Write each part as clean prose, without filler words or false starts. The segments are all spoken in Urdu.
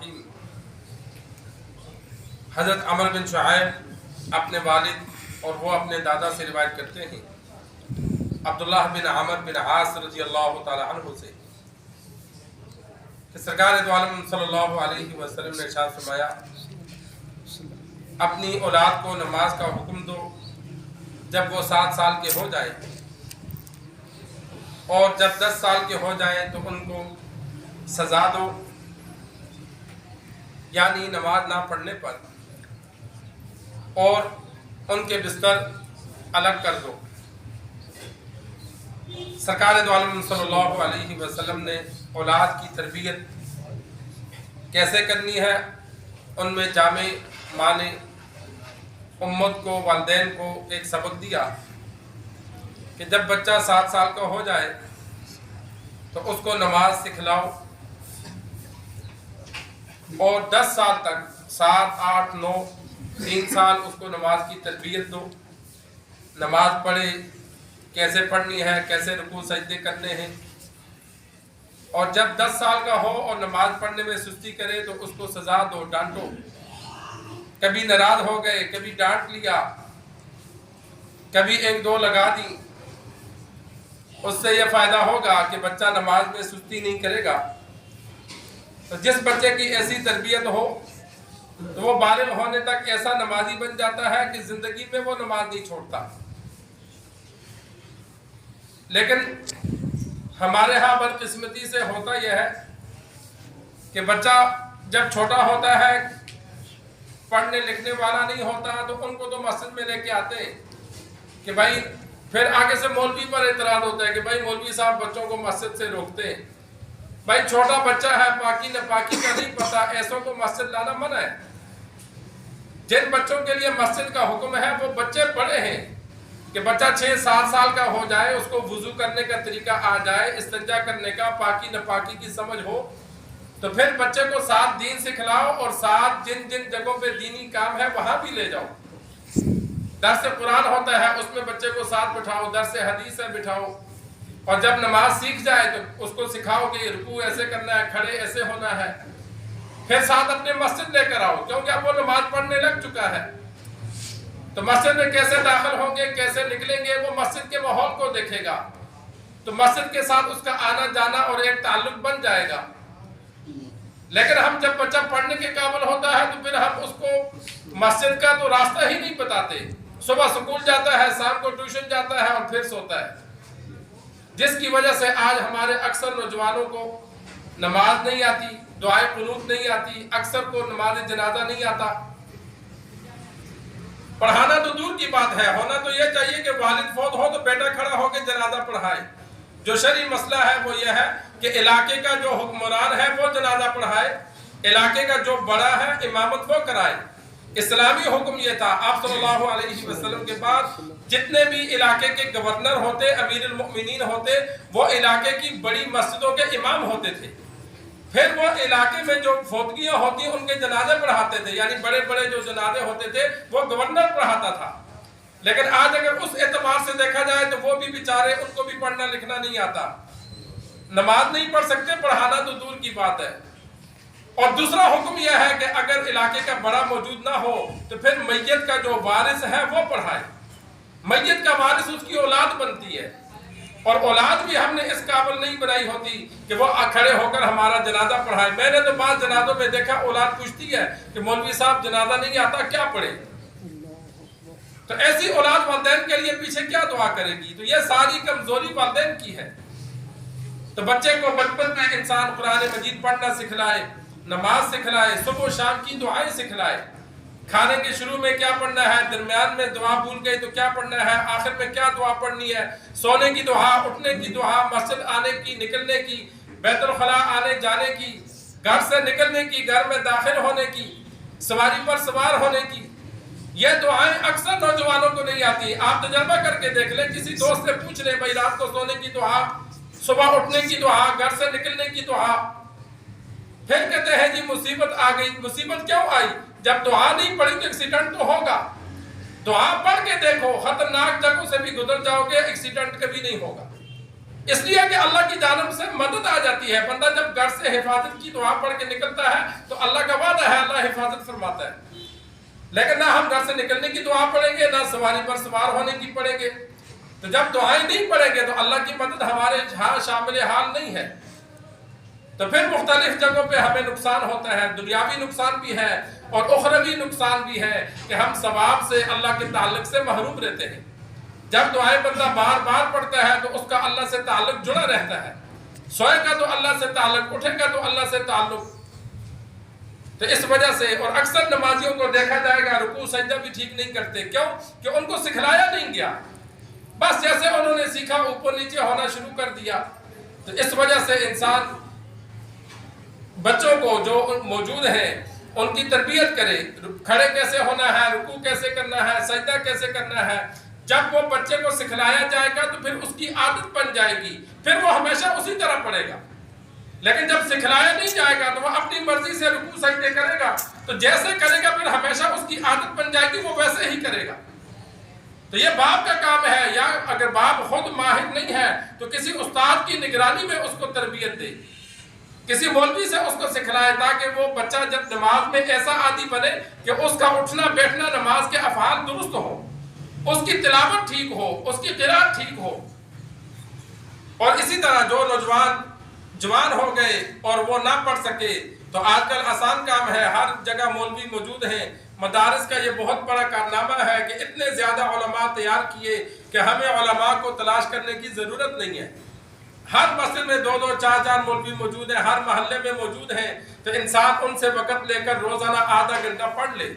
الرحیم۔ حضرت عمر بن شعیب اپنے والد اور وہ اپنے دادا سے روایت کرتے ہیں عبداللہ بن عمر بن عاص رضی اللہ تعالی عنہ سے کہ سرکار دو عالم صلی اللہ علیہ وسلم نے ارشاد فرمایا اپنی اولاد کو نماز کا حکم دو جب وہ 7 سال کے ہو جائے، اور جب 10 سال کے ہو جائیں تو ان کو سزا دو، یعنی نماز نہ پڑھنے پر، اور ان کے بستر الگ کر دو۔ سرکار دو عالم صلی اللہ علیہ وسلم نے اولاد کی تربیت کیسے کرنی ہے ان میں جامع معنی امت کو، والدین کو ایک سبق دیا کہ جب بچہ 7 سال کا ہو جائے تو اس کو نماز سکھلاؤ، اور 10 سال تک 7 8 9 3 سال اس کو نماز کی تربیت دو، نماز پڑھے، کیسے پڑھنی ہے، کیسے رکوع سجدے کرنے ہیں، اور جب 10 سال کا ہو اور نماز پڑھنے میں سستی کرے تو اس کو سزا دو، ڈانٹو۔ کبھی ناراض ہو گئے، کبھی ڈانٹ لیا، کبھی 1 2 لگا دی، اس سے یہ فائدہ ہوگا کہ بچہ نماز میں سستی نہیں کرے گا۔ تو جس بچے کی ایسی تربیت ہو تو وہ بالغ ہونے تک ایسا نمازی بن جاتا ہے کہ زندگی میں وہ نماز نہیں چھوڑتا۔ لیکن ہمارے ہاں بدقسمتی سے ہوتا یہ ہے کہ بچہ جب چھوٹا ہوتا ہے، پڑھنے لکھنے والا نہیں ہوتا، تو ان کو تو مسجد میں لے کے آتے ہیں کہ بھائی، پھر آگے سے مولوی پر اعتراض ہوتا ہے کہ بھائی مولوی صاحب بچوں کو مسجد سے روکتے ہیں۔ بھائی چھوٹا بچہ ہے، پاکی ناپاکی کا نہیں پتا، ایسوں کو مسجد لانا منع ہے۔ جن بچوں کے لیے مسجد کا حکم ہے وہ بچے بڑے ہیں کہ بچہ 6 7 سال کا ہو جائے، اس کو وضو کرنے کا طریقہ آ جائے، استنجا کرنے کا، پاکی ناپاکی کی سمجھ ہو، تو پھر بچے کو 7 دین سکھلاؤ، اور 7 جن جن جگہوں پہ دینی کام ہے وہاں بھی لے جاؤ۔ درس قرآن ہوتا ہے، اس میں بچے کو ساتھ بٹھاؤ، درس حدیث ہے بٹھاؤ، اور جب نماز سیکھ جائے تو اس کو سکھاؤ کہ رکوع ایسے کرنا ہے، کھڑے ایسے ہونا ہے۔ پھر ساتھ اپنے مسجد لے کر آؤ، کیونکہ اب وہ نماز پڑھنے لگ چکا ہے، تو مسجد میں کیسے داخل ہوں گے، کیسے نکلیں گے، وہ مسجد کے ماحول کو دیکھے گا، تو مسجد کے ساتھ اس کا آنا جانا اور ایک تعلق بن جائے گا۔ لیکن ہم جب بچہ پڑھنے کے قابل ہوتا ہے تو پھر ہم اس کو مسجد کا تو راستہ ہی نہیں بتاتے۔ صبح سکول جاتا ہے، شام کو ٹیوشن جاتا ہے اور پھر سوتا ہے، جس کی وجہ سے آج ہمارے اکثر نوجوانوں کو نماز نہیں آتی، دعائے قنوت نہیں آتی، اکثر کو نماز جنازہ نہیں آتا۔ پڑھانا تو دور کی بات ہے، ہونا تو یہ چاہیے کہ والد فوت ہو تو بیٹا کھڑا ہو کے جنازہ پڑھائے۔ جو شرعی مسئلہ ہے وہ یہ ہے کہ علاقے کا جو حکمران ہے وہ جنازہ پڑھائے، علاقے کا جو بڑا ہے امامت وہ کرائے۔ اسلامی حکم یہ تھا، آپ صلی اللہ علیہ وسلم کے بعد جتنے بھی علاقے کے گورنر ہوتے، امیر المؤمنین ہوتے، وہ علاقے کی بڑی مسجدوں کے امام ہوتے تھے۔ پھر وہ علاقے میں جو فوتگیاں ہوتی ان کے جنازے پڑھاتے تھے، یعنی بڑے بڑے جو جنازے ہوتے تھے وہ گورنر پڑھاتا تھا۔ لیکن آج اگر اس اعتبار سے دیکھا جائے تو وہ بھی بیچارے، ان کو بھی پڑھنا لکھنا نہیں آتا، نماز نہیں پڑھ سکتے، پڑھانا تو دور کی بات ہے۔ اور دوسرا حکم یہ ہے کہ اگر علاقے کا بڑا موجود نہ ہو تو پھر میت کا جو وارث ہے وہ پڑھائے۔ میت کا وارث اس کی اولاد بنتی ہے، اور اولاد بھی ہم نے اس قابل نہیں بنائی ہوتی کہ وہ کھڑے ہو کر ہمارا جنازہ پڑھائے۔ میں نے تو بعض جنازوں میں دیکھا اولاد پوچھتی ہے کہ مولوی صاحب جنازہ نہیں آتا، کیا پڑھے؟ تو ایسی اولاد والدین کے لیے پیچھے کیا دعا کرے گی؟ تو یہ ساری کمزوری والدین کی ہے۔ تو بچے کو بچپن میں انسان قرآن مجید پڑھنا سکھلائے، نماز سکھلائے، صبح و شام کی دعائیں سکھلائے، کھانے کے شروع میں کیا پڑھنا ہے، درمیان میں دعا بھول گئی تو کیا پڑھنا ہے، آخر میں کیا دعا پڑھنی ہے، سونے کی دعا، اٹھنے کی دعا، مسجد آنے کی، نکلنے کی، بیت الخلاء آنے جانے کی، گھر سے نکلنے کی، گھر میں داخل ہونے کی، سواری پر سوار ہونے کی۔ یہ دعائیں اکثر نوجوانوں کو نہیں آتی۔ آپ تجربہ کر کے دیکھ لیں، کسی دوست سے پوچھ لیں، بھائی رات کو سونے کی دعا، صبح اٹھنے کی دعا، گھر سے نکلنے کی دعا۔ پھر کہتے ہیں جی مصیبت آ گئی۔ مصیبت کیوں آئی؟ جب دعا نہیں پڑھی تو ایکسیڈنٹ تو ہوگا۔ دعا پڑھ کے دیکھو، خطرناک جگہوں سے بھی گزر جاؤ گے، ایکسیڈنٹ کبھی نہیں ہوگا۔ اس لیے کہ اللہ کی جانب سے مدد آ جاتی ہے. بندہ جب گھر سے حفاظت کی دعا پڑھ کے نکلتا ہے تو اللہ کا وعدہ ہے, اللہ حفاظت فرماتا ہے. لیکن نہ ہم گھر سے نکلنے کی دعا پڑھیں گے, نہ سواری پر سوار ہونے کی پڑھیں گے. تو جب دعائیں نہیں پڑھیں گے تو اللہ کی مدد ہمارے ہاں شامل حال نہیں ہے. تو پھر مختلف جگہوں پہ ہمیں نقصان ہوتا ہے, دنیاوی نقصان بھی ہے اور اخروی نقصان بھی ہے کہ ہم ثواب سے, اللہ کے تعلق سے محروم رہتے ہیں. جب دعائیں بندہ بار بار پڑھتا ہے تو اس کا اللہ سے تعلق جڑا رہتا ہے. سوئے گا تو اللہ سے تعلق, اٹھے گا تو اللہ سے تعلق. تو اس وجہ سے, اور اکثر نمازیوں کو دیکھا جائے گا رکوع سجدہ بھی ٹھیک نہیں کرتے. کیوں؟ کہ ان کو سکھلایا نہیں گیا, بس جیسے انہوں نے سیکھا اوپر نیچے ہونا شروع کر دیا. تو اس وجہ سے انسان بچوں کو جو موجود ہیں ان کی تربیت کرے, کھڑے کیسے ہونا ہے, رکوع کیسے کرنا ہے, سجدہ کیسے کرنا ہے. جب وہ بچے کو سکھلایا جائے گا تو پھر اس کی عادت بن جائے گی, پھر وہ ہمیشہ اسی طرح پڑھے گا. لیکن جب سکھلایا نہیں جائے گا تو وہ اپنی مرضی سے رکوع سجدے کرے گا, تو جیسے کرے گا پھر ہمیشہ اس کی عادت بن جائے گی, وہ ویسے ہی کرے گا. تو یہ باپ کا کام ہے, یا اگر باپ خود ماہر نہیں ہے تو کسی استاد کی نگرانی میں اس کو تربیت دے, کسی مولوی سے اس کو سکھلائے, تاکہ وہ بچہ جب نماز میں ایسا عادی بنے کہ اس کا اٹھنا بیٹھنا نماز کے افعال درست ہو, اس کی تلاوت ٹھیک ہو, اس کی قرات ٹھیک ہو. اور اسی طرح جو نوجوان جوان ہو گئے اور وہ نہ پڑھ سکے, تو آج کل آسان کام ہے, ہر جگہ مولوی موجود ہیں. مدارس کا یہ بہت بڑا کارنامہ ہے کہ اتنے زیادہ علماء تیار کیے کہ ہمیں علماء کو تلاش کرنے کی ضرورت نہیں ہے. ہر مسجد میں 2-2 4-4 مولوی موجود ہیں, ہر محلے میں موجود ہیں. تو انسان ان سے وقت لے کر روزانہ آدھا گھنٹہ پڑھ لے,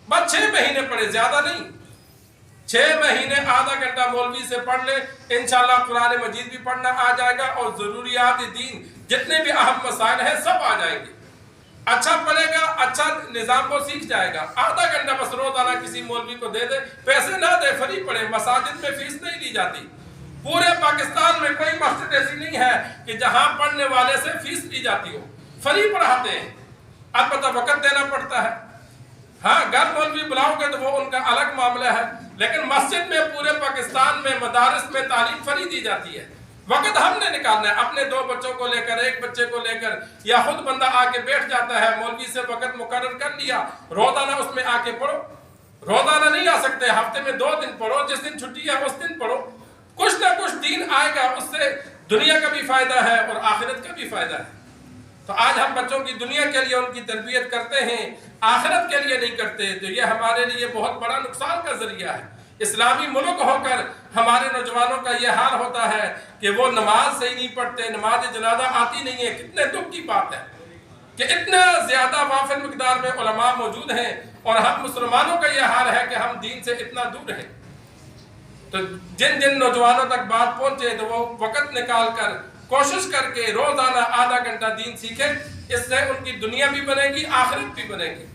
بس 6 مہینے پڑھے, زیادہ نہیں, 6 مہینے آدھا گھنٹہ مولوی سے پڑھ لے, انشاءاللہ قرآن مجید بھی پڑھنا آ جائے گا, اور ضروریات دین جتنے بھی اہم مسائل ہیں سب آ جائیں گے. اچھا پڑھے گا, اچھا نظام کو سیکھ جائے گا. آدھا گھنٹہ بس روزانہ کسی مولوی کو دے دے, پیسے نہ دے, فری پڑھے. مساجد میں فیس نہیں لی جاتی. پورے پاکستان میں کوئی مسجد ایسی نہیں ہے کہ جہاں پڑھنے والے سے فیس لی جاتی ہو, فری پڑھاتے ہیں. البتہ وقت دینا پڑتا ہے. ہاں, گھر مولوی بلاؤ گے تو وہ ان کا الگ معاملہ ہے, لیکن مسجد میں پورے پاکستان میں مدارس میں تعلیم فری دی جاتی ہے. وقت ہم نے نکالنا ہے, اپنے 2 بچوں کو لے کر, 1 بچے کو لے کر, یا خود بندہ آ کے بیٹھ جاتا ہے, مولوی سے وقت مقرر کر لیا, روزانہ اس میں آ کے پڑھو. روزانہ نہیں آ سکتے, ہفتے میں 2 دن پڑھو, جس دن چھٹی ہے اس دن پڑھو. کچھ نہ کچھ دین آئے گا, اس سے دنیا کا بھی فائدہ ہے اور آخرت کا بھی فائدہ ہے. تو آج ہم بچوں کی دنیا کے لیے ان کی تربیت کرتے ہیں, آخرت کے لیے نہیں کرتے, تو یہ ہمارے لیے بہت بڑا نقصان کا ذریعہ ہے. اسلامی ملک ہو کر ہمارے نوجوانوں کا یہ حال ہوتا ہے کہ وہ نماز صحیح نہیں پڑھتے, نماز جنازہ آتی نہیں ہے. کتنے دکھ کی بات ہے کہ اتنا زیادہ وافر مقدار میں علماء موجود ہیں, اور ہم مسلمانوں کا یہ حال ہے کہ ہم دین سے اتنا دور ہیں. تو جن جن نوجوانوں تک بات پہنچے تو وہ وقت نکال کر, کوشش کر کے روزانہ آدھا گھنٹہ دین سیکھیں. اس سے ان کی دنیا بھی بنے گی, آخرت بھی بنے گی.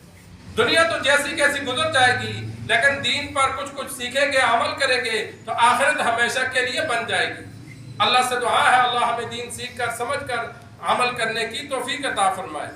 دنیا تو جیسی کیسی گزر جائے گی, لیکن دین پر کچھ سیکھیں گے, عمل کریں گے تو آخرت ہمیشہ کے لیے بن جائے گی. اللہ سے دعا ہے اللہ ہمیں دین سیکھ کر, سمجھ کر عمل کرنے کی توفیق عطا فرمائے.